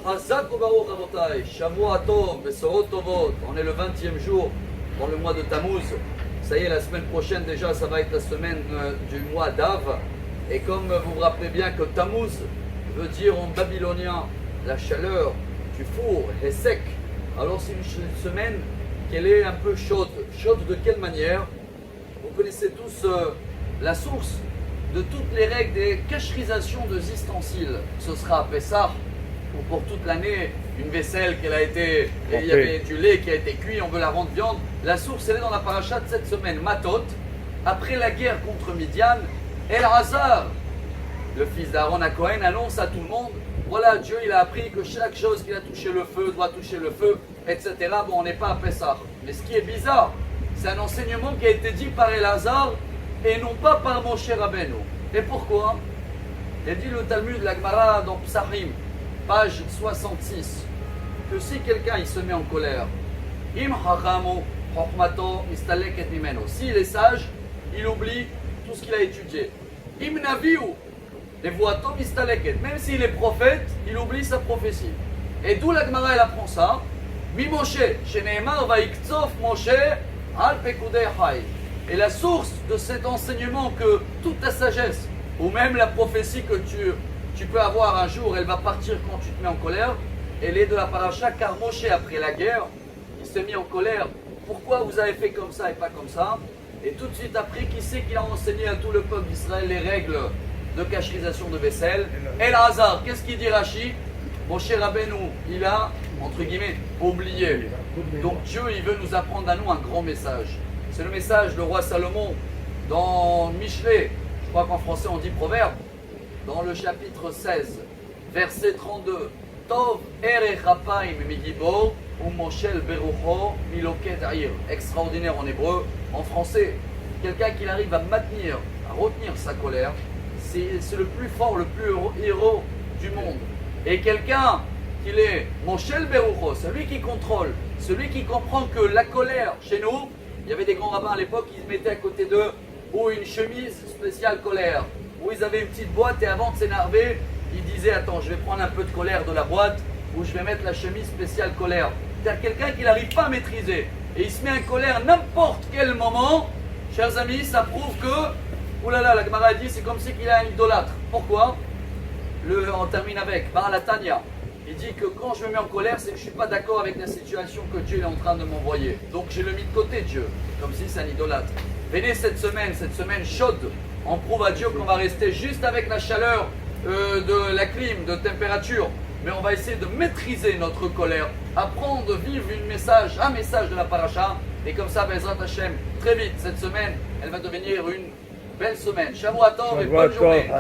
Hazak Baruch Rabotai, Shavua Tov, Besorot Tovot. On est le 20e jour dans le mois de Tammuz. Ça y est, la semaine prochaine déjà, ça va être la semaine du mois d'Av. Et comme vous vous rappelez bien que Tammuz veut dire en babylonien la chaleur du four est sec, alors c'est une semaine qu'elle est un peu chaude. Chaude de quelle manière? Vous connaissez tous la source de toutes les règles des cacherisations de ustensiles. Ce sera à Pessah, ou pour toute l'année, une vaisselle qui a été, il y avait du lait qui a été cuit, on veut la rendre viande. La source, elle est dans la paracha de cette semaine. Matot, après la guerre contre Midian, El-Hazar, le fils d'Aaron à Cohen, annonce à tout le monde, voilà, Dieu il a appris que chaque chose qui a touché le feu doit toucher le feu, etc. Bon, on n'est pas à Pessah. Mais ce qui est bizarre, c'est un enseignement qui a été dit par El-Hazar et non pas par Moshe Rabbeinu. Et pourquoi? Il dit le Talmud, la Gemara dans Psachim, page 66, que si quelqu'un il se met en colère, im hachamo chokhmato mistaleket mimeno, s'il est sage, il oublie tout ce qu'il a étudié. Im naviu nevuato mistaleket, même s'il est prophète, il oublie sa prophétie. Et d'où la Gemara elle apprend ça? Mi Moshe, sheneemar vaiktzof Moshe al pekudei hay. Et la source de cet enseignement que toute ta sagesse, ou même la prophétie que tu peux avoir un jour, elle va partir quand tu te mets en colère, elle est de la paracha, car Moshe, après la guerre, il s'est mis en colère. Pourquoi vous avez fait comme ça et pas comme ça? Et tout de suite après, qui c'est qui a enseigné à tout le peuple d'Israël les règles de cacherisation de vaisselle? El-Hazar, qu'est-ce qu'il dit Rashi? Moshe Rabbeinu, il a, entre guillemets, oublié. Donc Dieu, il veut nous apprendre à nous un grand message. C'est le message du roi Salomon dans Michelet, je crois qu'en français on dit proverbe, dans le chapitre 16, verset 32. Tov erechapaim migibor ou moshel berucho miloked aïr. Extraordinaire en hébreu. En français, quelqu'un qui arrive à maintenir, à retenir sa colère, c'est le plus fort, le plus héros du monde. Et quelqu'un qui est moshel berucho, celui qui contrôle, celui qui comprend que la colère chez nous, il y avait des grands rabbins à l'époque, ils mettaient à côté d'eux ou une chemise spéciale colère, où ils avaient une petite boîte et avant de s'énerver, ils disaient attends, je vais prendre un peu de colère de la boîte ou je vais mettre la chemise spéciale colère. C'est-à-dire quelqu'un qui n'arrive pas à maîtriser et il se met en colère n'importe quel moment, chers amis, ça prouve que, oulala, la Gemara dit c'est comme si qu'il est un idolâtre. Pourquoi? On termine avec Baal Tanya. Il dit que quand je me mets en colère, c'est que je ne suis pas d'accord avec la situation que Dieu est en train de m'envoyer. Donc j'ai le mis de côté Dieu, comme si c'est un idolâtre. Venez cette semaine chaude, on prouve à Dieu qu'on va rester juste avec la chaleur de la clim, de température. Mais on va essayer de maîtriser notre colère, apprendre à vivre un message de la paracha. Et comme ça, Bezrat Hashem, très vite, cette semaine, elle va devenir une belle semaine. Shavua Tov et bonne journée.